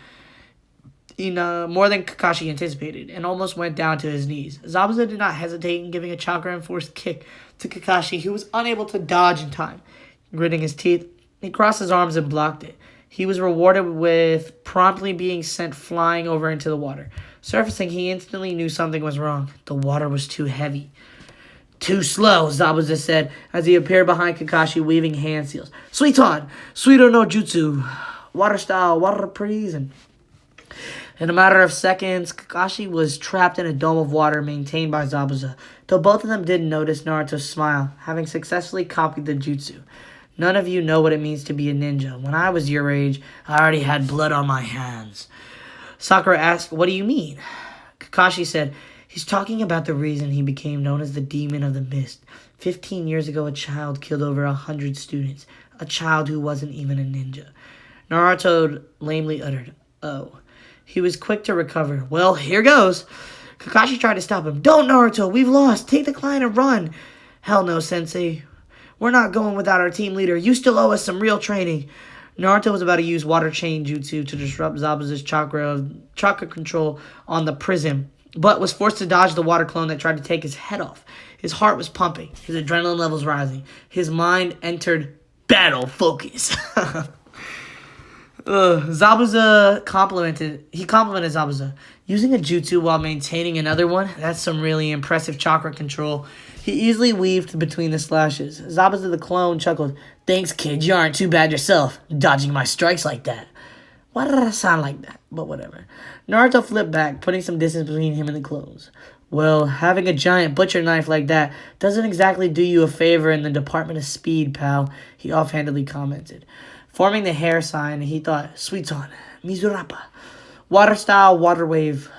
Kakashi anticipated, and almost went down to his knees. Zabuza did not hesitate in giving a chakra-enforced kick to Kakashi, who was unable to dodge in time. Gritting his teeth, he crossed his arms and blocked it. He was rewarded with promptly being sent flying over into the water. Surfacing, he instantly knew something was wrong. The water was too heavy. Too slow, Zabuza said, as he appeared behind Kakashi, weaving hand seals. Suiton! Suito no jutsu! Water style, water prison. In a matter of seconds, Kakashi was trapped in a dome of water maintained by Zabuza, though both of them didn't notice Naruto's smile, having successfully copied the jutsu. None of you know what it means to be a ninja. When I was your age, I already had blood on my hands. Sakura asked, what do you mean? Kakashi said, he's talking about the reason he became known as the Demon of the Mist. 15 years ago, a child killed over 100 students. A child who wasn't even a ninja. Naruto lamely uttered, oh. He was quick to recover. Well, here goes. Kakashi tried to stop him. Don't, Naruto. We've lost. Take the client and run. Hell no, Sensei. We're not going without our team leader. You still owe us some real training. Naruto was about to use water chain jutsu to disrupt Zabuza's chakra control on the prism, but was forced to dodge the water clone that tried to take his head off. His heart was pumping. His adrenaline levels rising. His mind entered battle focus. Zabuza complimented Zabuza. Using a jutsu while maintaining another one, that's some really impressive chakra control. He easily weaved between the slashes. Zabuza the clone chuckled. Thanks, kid, you aren't too bad yourself, dodging my strikes like that. Why did I sound like that? But whatever. Naruto flipped back, putting some distance between him and the clones. Well, having a giant butcher knife like that doesn't exactly do you a favor in the Department of Speed, pal, he offhandedly commented. Forming the hair sign, he thought, Suiton, Mizurapa. Water style, water wave.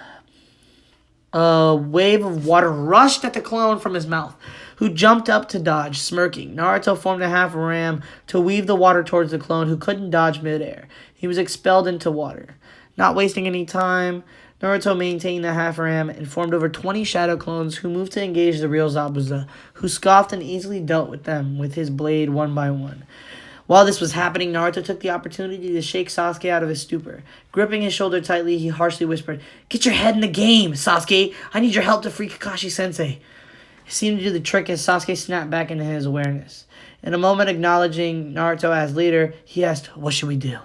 A wave of water rushed at the clone from his mouth, who jumped up to dodge, smirking. Naruto formed a half ram to weave the water towards the clone, who couldn't dodge midair. He was expelled into water. Not wasting any time, Naruto maintained the half ram and formed over 20 shadow clones who moved to engage the real Zabuza, who scoffed and easily dealt with them with his blade one by one. While this was happening, Naruto took the opportunity to shake Sasuke out of his stupor. Gripping his shoulder tightly, he harshly whispered, Get your head in the game, Sasuke! I need your help to free Kakashi-sensei. He seemed to do the trick as Sasuke snapped back into his awareness. In a moment acknowledging Naruto as leader, he asked, What should we do?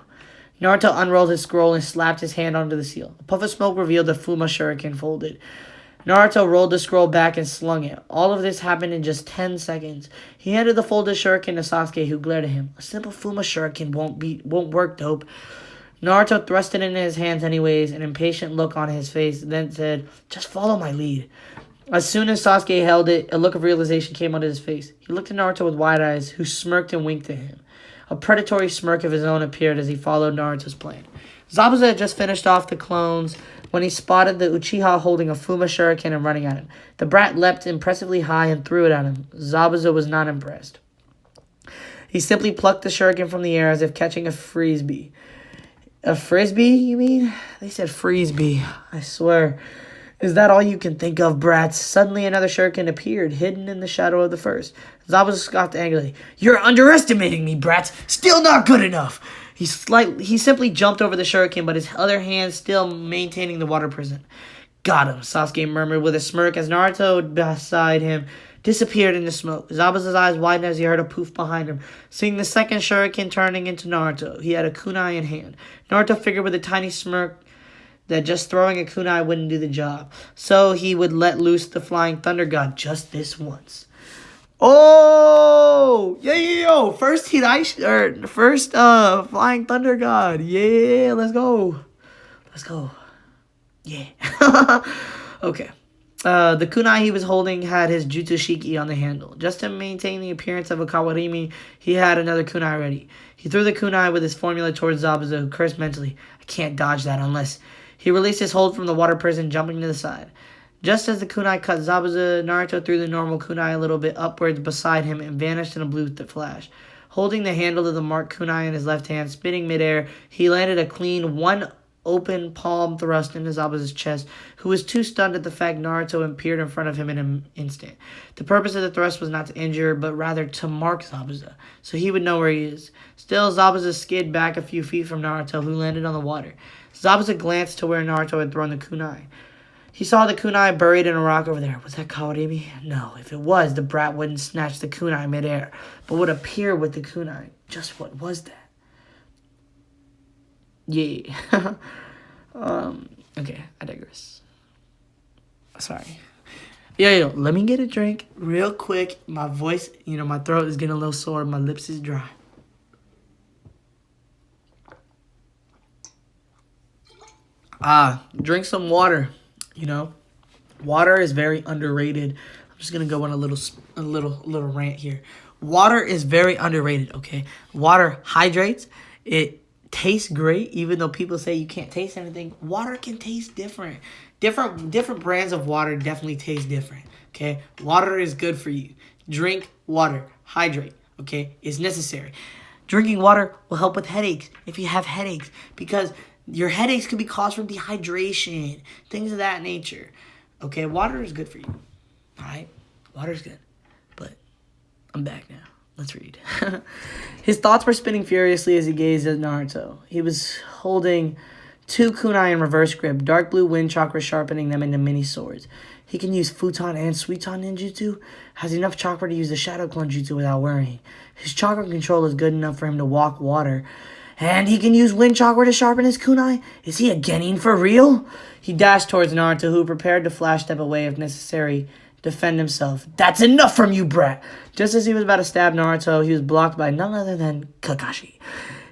Naruto unrolled his scroll and slapped his hand onto the seal. A puff of smoke revealed the Fuma Shuriken folded. Naruto rolled the scroll back and slung it. All of this happened in just 10 seconds. He handed the folded shuriken to Sasuke, who glared at him. A simple Fuma Shuriken won't work, dope. Naruto thrust it into his hands anyways, an impatient look on his face, then said, just follow my lead. As soon as Sasuke held it, a look of realization came onto his face. He looked at Naruto with wide eyes, who smirked and winked at him. A predatory smirk of his own appeared as he followed Naruto's plan. Zabuza had just finished off the clones when he spotted the Uchiha holding a Fuma Shuriken and running at him. The brat leapt impressively high and threw it at him. Zabuza was not impressed. He simply plucked the shuriken from the air as if catching a frisbee. A frisbee, you mean? They said frisbee, I swear. Is that all you can think of, brats? Suddenly another shuriken appeared, hidden in the shadow of the first. Zabuza scoffed angrily. You're underestimating me, brats. Still not good enough. He simply jumped over the shuriken, but his other hand still maintaining the water prison. Got him, Sasuke murmured with a smirk as Naruto beside him disappeared in the smoke. Zabuza's eyes widened as he heard a poof behind him, seeing the second shuriken turning into Naruto. He had a kunai in hand. Naruto figured with a tiny smirk that just throwing a kunai wouldn't do the job, so he would let loose the flying thunder god just this once. Oh, yo, first flying thunder god. Yeah, let's go. Yeah. Okay. The kunai he was holding had his jutsu shiki on the handle. Just to maintain the appearance of a kawarimi, he had another kunai ready. He threw the kunai with his formula towards Zabuza, who cursed mentally. I can't dodge that unless... He released his hold from the water prison, jumping to the side. Just as the kunai cut Zabuza, Naruto threw the normal kunai a little bit upwards beside him and vanished in a blue flash. Holding the handle of the marked kunai in his left hand, spinning midair, he landed a clean one open palm thrust into Zabuza's chest, who was too stunned at the fact Naruto appeared in front of him in an instant. The purpose of the thrust was not to injure, but rather to mark Zabuza, so he would know where he is. Still, Zabuza skid back a few feet from Naruto, who landed on the water. Zabuza glanced to where Naruto had thrown the kunai. He saw the kunai buried in a rock over there. Was that Kawarimi? No, if it was, the brat wouldn't snatch the kunai midair, but would appear with the kunai. Just what was that? Yeah. Okay, I digress. Sorry. Yo, let me get a drink real quick. My voice, my throat is getting a little sore. My lips is dry. Drink some water. Water is very underrated. I'm just gonna go on a little rant here. Water is very underrated. Okay, water hydrates. It tastes great, even though people say you can't taste anything. Water can taste different. Different brands of water definitely taste different. Okay, water is good for you. Drink water. Hydrate. Okay, it's necessary. Drinking water will help with headaches if you have headaches, because your headaches could be caused from dehydration, things of that nature. Okay, water is good for you. All right, water's good. But I'm back now. Let's read. His thoughts were spinning furiously as he gazed at Naruto. He was holding two kunai in reverse grip, dark blue wind chakra sharpening them into mini swords. He can use futon and suiton ninjutsu, has enough chakra to use the shadow clone jutsu without worrying. His chakra control is good enough for him to walk water. And he can use wind chakra to sharpen his kunai? Is he a genin for real? He dashed towards Naruto, who prepared to flash step away if necessary, defend himself. That's enough from you, brat! Just as he was about to stab Naruto, he was blocked by none other than Kakashi.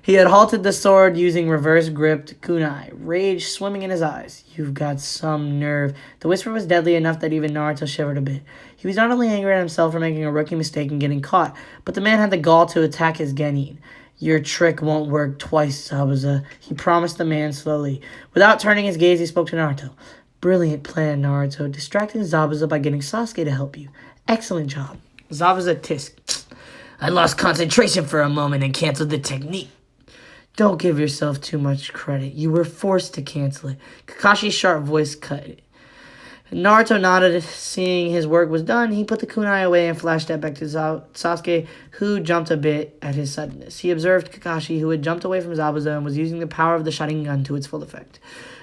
He had halted the sword using reverse-gripped kunai, rage swimming in his eyes. You've got some nerve. The whisper was deadly enough that even Naruto shivered a bit. He was not only angry at himself for making a rookie mistake and getting caught, but the man had the gall to attack his genin. Your trick won't work twice, Zabuza, he promised the man slowly. Without turning his gaze, he spoke to Naruto. Brilliant plan, Naruto, distracting Zabuza by getting Sasuke to help you. Excellent job. Zabuza tisked. I lost concentration for a moment and canceled the technique. Don't give yourself too much credit. You were forced to cancel it. Kakashi's sharp voice cut it. Naruto nodded. Seeing his work was done, he put the kunai away and flashed that back to Sasuke, who jumped a bit at his suddenness. He observed Kakashi, who had jumped away from Zabuza and was using the power of the Sharingan to its full effect.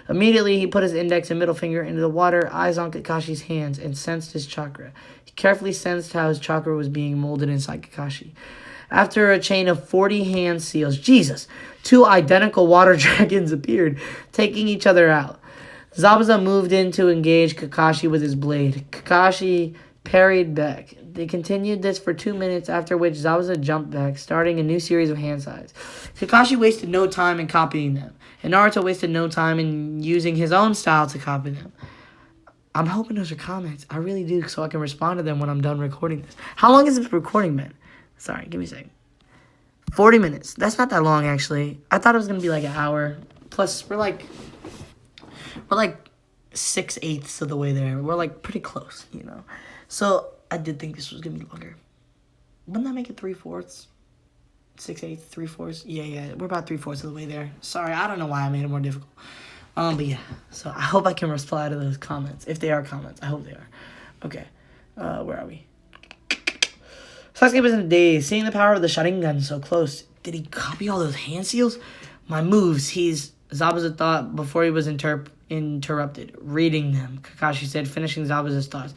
Immediately, he put his index and middle finger into the water, eyes on Kakashi's hands, and sensed his chakra. He carefully sensed how his chakra was being molded inside Kakashi. After a chain of 40 hand seals, Jesus, 2 identical water dragons appeared, taking each other out. Zabuza moved in to engage Kakashi with his blade. Kakashi parried back. They continued this for 2 minutes, after which Zabuza jumped back, starting a new series of hand signs. Kakashi wasted no time in copying them, and Naruto wasted no time in using his own style to copy them. I'm hoping those are comments. I really do, so I can respond to them when I'm done recording this. How long has this recording been? Sorry, give me a second. 40 minutes. That's not that long, actually. I thought it was going to be like an hour. Plus, we're like 6/8 of the way there. We're like pretty close, you know. So I did think this was gonna be longer. Wouldn't that make it 3/4? 6/8, 3/4? Yeah. We're about 3/4 of the way there. Sorry, I don't know why I made it more difficult. But yeah. So I hope I can reply to those comments. If they are comments. I hope they are. Okay. Where are we? Sasuke was in a daze, seeing the power of the Sharingan so close. Did he copy all those hand seals? My moves, Zabuza thought before he was interrupted. Reading them, Kakashi said, finishing Zabuza's thoughts.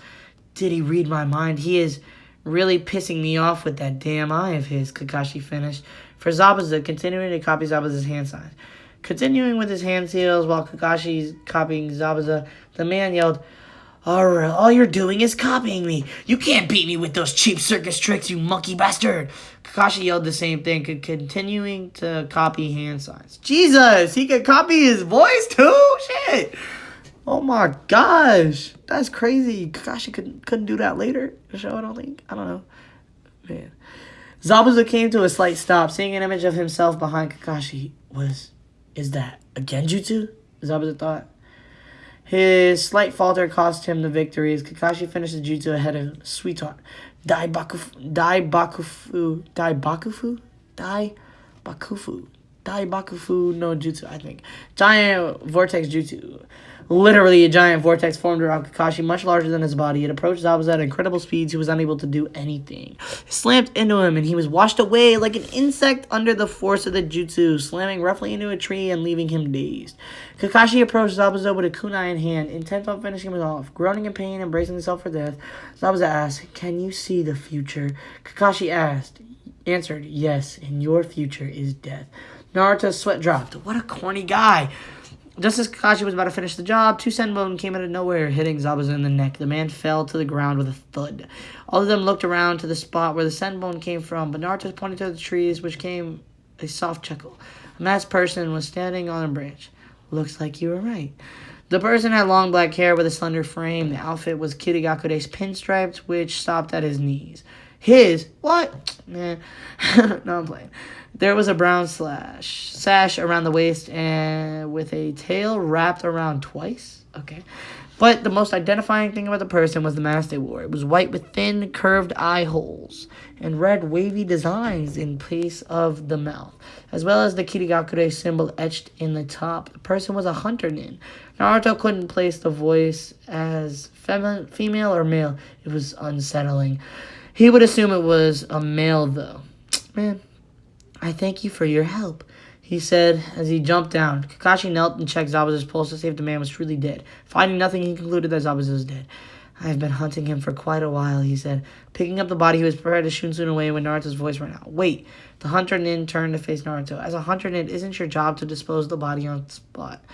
Did he read my mind? He is really pissing me off with that damn eye of his, Kakashi finished. For Zabuza, continuing to copy Zabuza's hand signs. Continuing with his hand seals while Kakashi's copying Zabuza, the man yelled, all you're doing is copying me. You can't beat me with those cheap circus tricks, you monkey bastard. Kakashi yelled the same thing, continuing to copy hand signs. Jesus, he could copy his voice too? Shit. Oh my gosh. That's crazy. Kakashi couldn't do that later in the show, I don't think. I don't know. Man. Zabuza came to a slight stop, seeing an image of himself behind Kakashi. Is that a Genjutsu? Zabuza thought. His slight falter cost him the victory as Kakashi finished the jutsu ahead of Sweetheart. Daibakufu no jutsu, I think. Giant vortex jutsu. Literally, a giant vortex formed around Kakashi, much larger than his body. It approached Zabuza at incredible speeds. He was unable to do anything. It slammed into him, and he was washed away like an insect under the force of the jutsu, slamming roughly into a tree and leaving him dazed. Kakashi approached Zabuza with a kunai in hand, intent on finishing him off. Groaning in pain and bracing himself for death, Zabuza asked, "Can you see the future?" Kakashi answered, "Yes, and your future is death." Naruto's sweat dropped. What a corny guy. Just as Kakashi was about to finish the job, 2 senbon came out of nowhere, hitting Zabuza in the neck. The man fell to the ground with a thud. All of them looked around to the spot where the senbon came from, but Naruto pointed to the trees, which came a soft chuckle. A masked person was standing on a branch. Looks like you were right. The person had long black hair with a slender frame. The outfit was Kirigakure's pinstriped, which stopped at his knees. His? What? Man. No, I'm playing. There was a brown sash around the waist and with a tail wrapped around twice. Okay. But the most identifying thing about the person was the mask they wore. It was white with thin, curved eye holes and red wavy designs in place of the mouth, as well as the Kirigakure symbol etched in the top. The person was a hunter nin. Naruto couldn't place the voice as female or male. It was unsettling. He would assume it was a male, though. Man, I thank you for your help, he said as he jumped down. Kakashi knelt and checked Zabuza's pulse to see if the man was truly dead. Finding nothing, he concluded that Zabuza was dead. I have been hunting him for quite a while, he said. Picking up the body, he was prepared to shoot soon away when Naruto's voice rang out. Wait, the hunter nin turned to face Naruto. As a hunter nin, isn't your job to dispose of the body on the spot?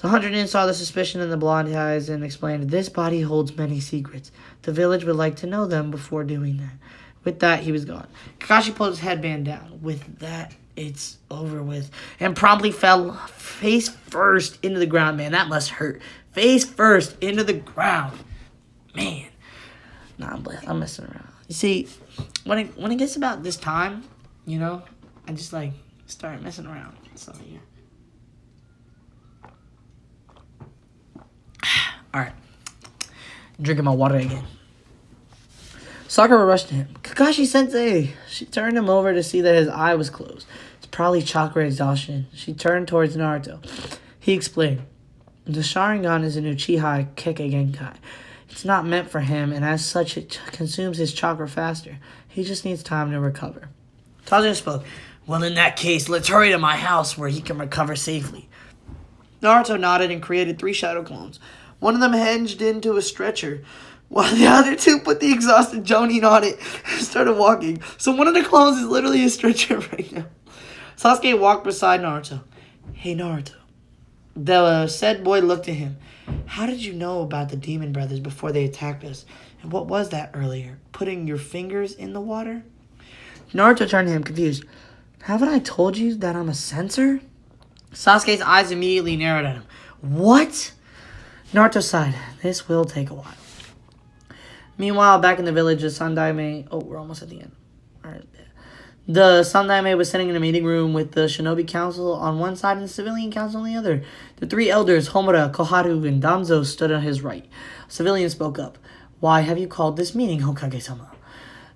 The hunter nin saw the suspicion in the blonde eyes and explained, this body holds many secrets. The village would like to know them before doing that. With that, he was gone. Kakashi pulled his headband down. With that, it's over with. And promptly fell face first into the ground. Man, that must hurt. Face first into the ground. Man. Nah, I'm messing around. You see, when it gets about this time, you know, I just, like, start messing around. So, yeah. Alright. Drinking my water again. Sakura rushed to him. Kakashi-sensei! She turned him over to see that his eye was closed. It's probably chakra exhaustion. She turned towards Naruto. He explained, the Sharingan is an Uchiha Kekkei Genkai. It's not meant for him, and as such, it consumes his chakra faster. He just needs time to recover. Tazo spoke. Well, in that case, let's hurry to my house where he can recover safely. Naruto nodded and created 3 shadow clones. One of them hinged into a stretcher, while the other two put the exhausted Jonin on it and started walking. So one of the clones is literally a stretcher right now. Sasuke walked beside Naruto. Hey, Naruto. The said boy looked at him. How did you know about the demon brothers before they attacked us? And what was that earlier? Putting your fingers in the water? Naruto turned to him, confused. Haven't I told you that I'm a censor? Sasuke's eyes immediately narrowed at him. What? Naruto sighed. This will take a while. Meanwhile, back in the village, the Sandaime... Oh, we're almost at the end. All right. The Sandaime was sitting in a meeting room with the Shinobi Council on one side and the Civilian Council on the other. The three elders, Homura, Koharu, and Danzo, stood on his right. A civilian spoke up. Why have you called this meeting, Hokage-sama?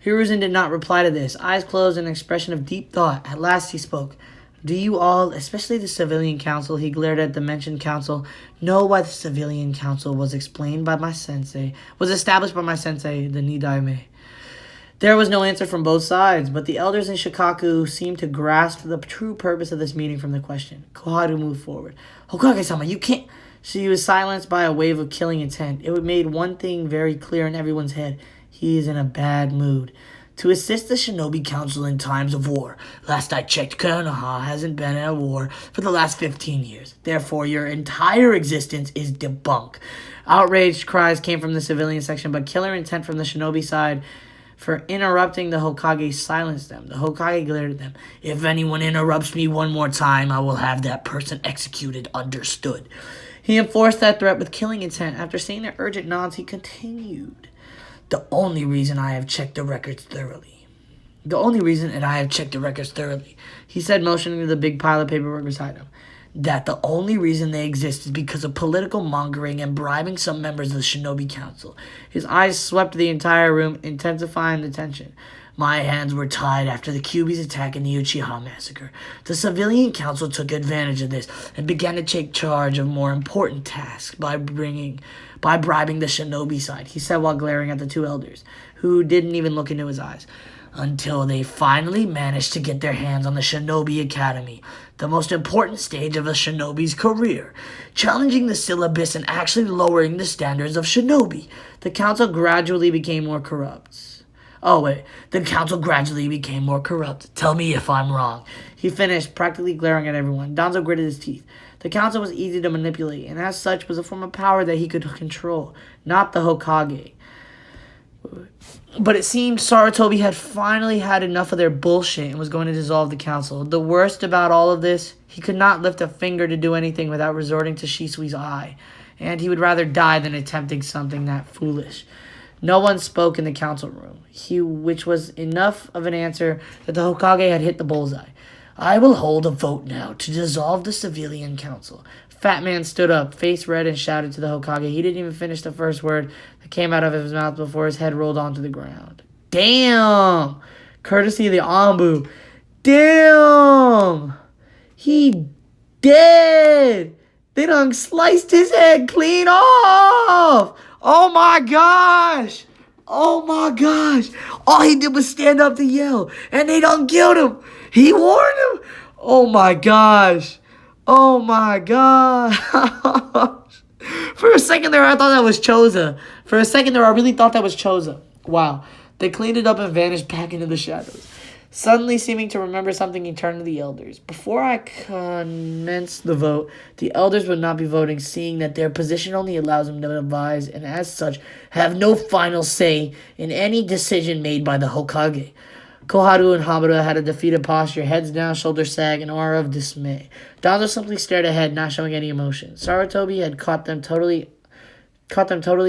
Hiruzen did not reply to this, eyes closed in an expression of deep thought. At last he spoke. Do you all, especially the Civilian Council, he glared at the mentioned council, know why the Civilian Council was established by my sensei, the Nidaime? There was no answer from both sides, but the elders in Shikaku seemed to grasp the true purpose of this meeting from the question. Koharu moved forward. Hokage-sama, you can't... She was silenced by a wave of killing intent. It made one thing very clear in everyone's head. He is in a bad mood. To assist the Shinobi Council in times of war. Last I checked, Konoha hasn't been at a war for the last 15 years. Therefore, your entire existence is debunked. Outraged cries came from the civilian section, but killer intent from the Shinobi side for interrupting the Hokage silenced them. The Hokage glared at them. If anyone interrupts me one more time, I will have that person executed. Understood. He enforced that threat with killing intent. After seeing their urgent nods, he continued. The only reason I have checked the records thoroughly. He said, motioning to the big pile of paperwork beside him. That the only reason they exist is because of political mongering and bribing some members of the Shinobi Council. His eyes swept the entire room, intensifying the tension. My hands were tied after the Kyuubi's attack in the Uchiha massacre. The Civilian Council took advantage of this and began to take charge of more important tasks by bribing the Shinobi side, he said while glaring at the two elders, who didn't even look into his eyes. Until they finally managed to get their hands on the Shinobi Academy, the most important stage of a shinobi's career, challenging the syllabus and actually lowering the standards of shinobi. The council gradually became more corrupt. Tell me if I'm wrong. He finished, practically glaring at everyone. Danzo gritted his teeth. The council was easy to manipulate, and as such was a form of power that he could control, not the Hokage. But it seemed Sarutobi had finally had enough of their bullshit and was going to dissolve the council. The worst about all of this, he could not lift a finger to do anything without resorting to Shisui's eye, and he would rather die than attempting something that foolish. No one spoke in the council room, which was enough of an answer that the Hokage had hit the bullseye. I will hold a vote now to dissolve the Civilian Council. Fat Man stood up, face red, and shouted to the Hokage. He didn't even finish the first word that came out of his mouth before his head rolled onto the ground. Damn! Courtesy of the Anbu. Damn! He dead! They done sliced his head clean off! Oh my gosh! Oh my gosh! All he did was stand up to yell, and they done killed him! He warned him! Oh my gosh! Oh my gosh! For a second there, I thought that was Choza. I really thought that was Choza. Wow. They cleaned it up and vanished back into the shadows. Suddenly seeming to remember something, he turned to the elders. Before I commence the vote, the elders would not be voting, seeing that their position only allows them to advise, and as such, have no final say in any decision made by the Hokage. Koharu and Hamura had a defeated posture, heads down, shoulders sag, an aura of dismay. Danzo simply stared ahead, not showing any emotion. Sarutobi had caught them totally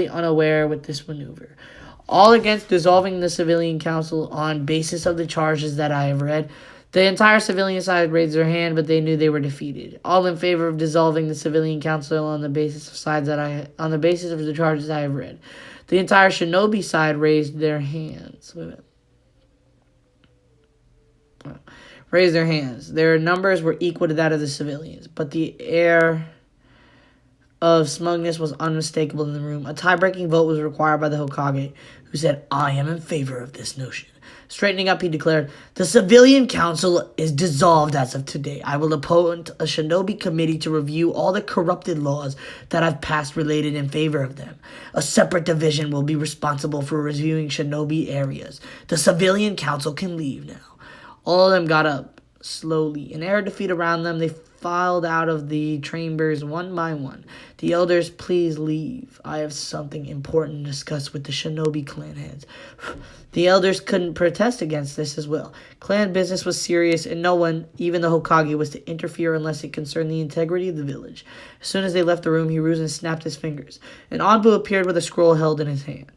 unaware with this maneuver. All against dissolving the Civilian Council on basis of the charges that I have read. The entire civilian side raised their hand, but they knew they were defeated. All in favor of dissolving the Civilian Council on the basis of the charges I have read. The entire Shinobi side raised their hands. Raised their hands. Their numbers were equal to that of the civilians, but the air of smugness was unmistakable in the room. A tie-breaking vote was required by the Hokage, who said, I am in favor of this notion. Straightening up, he declared, "The Civilian Council is dissolved as of today. I will appoint a shinobi committee to review all the corrupted laws that I've passed related in favor of them. A separate division will be responsible for reviewing shinobi areas. The Civilian Council can leave now." All of them got up slowly. In air defeat around them, they filed out of the chambers one by one. "The elders, please leave. I have something important to discuss with the shinobi clan heads." The elders couldn't protest against this as well. Clan business was serious, and no one, even the Hokage, was to interfere unless it concerned the integrity of the village. As soon as they left the room, he rose and snapped his fingers. An Anbu appeared with a scroll held in his hand.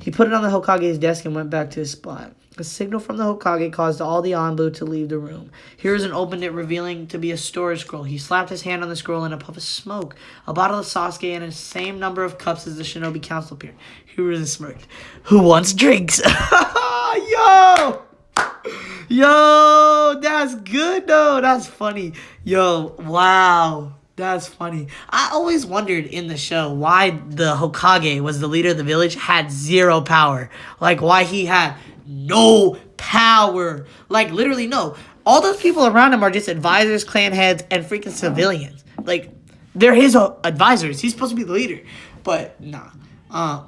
He put it on the Hokage's desk and went back to his spot. A signal from the Hokage caused all the Anbu to leave the room. Hiruzen opened it, revealing to be a storage scroll. He slapped his hand on the scroll and a puff of smoke. A bottle of Sasuke and the same number of cups as the Shinobi Council appeared. Hiruzen smirked. "Who wants drinks?" Yo! Yo! That's good, though. That's funny. Yo, wow. That's funny. I always wondered in the show why the Hokage was the leader of the village had zero power. Like, why he had no power. Like, literally no. All those people around him are just advisors, clan heads, and freaking civilians. Like, they're his advisors. He's supposed to be the leader. But, nah.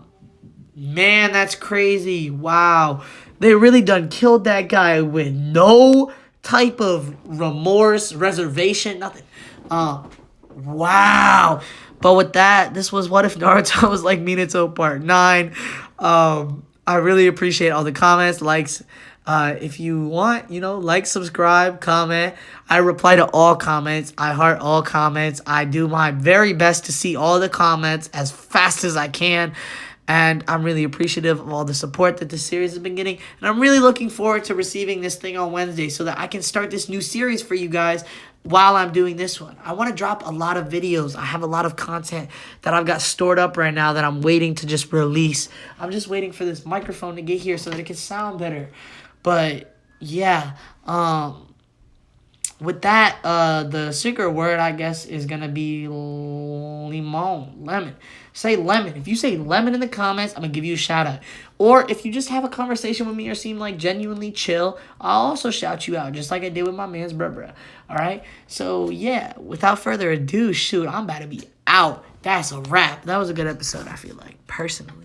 Man, that's crazy. Wow. They really done killed that guy with no type of remorse, reservation, nothing. Wow. But with that, this was What If Naruto Was Like Minato Part 9. I really appreciate all the comments, likes. If you want, like, subscribe, comment. I reply to all comments. I heart all comments. I do my very best to see all the comments as fast as I can. And I'm really appreciative of all the support that this series has been getting. And I'm really looking forward to receiving this thing on Wednesday so that I can start this new series for you guys while I'm doing this one. I want to drop a lot of videos. I have a lot of content that I've got stored up right now that I'm waiting to just release. I'm just waiting for this microphone to get here so that it can sound better. But, yeah. With that, the secret word, I guess, is going to be lemon. Say lemon. If you say lemon in the comments, I'm going to give you a shout out. Or if you just have a conversation with me or seem like genuinely chill, I'll also shout you out, just like I did with my man's bruh. All right? So, yeah, without further ado, shoot, I'm about to be out. That's a wrap. That was a good episode, I feel like, personally.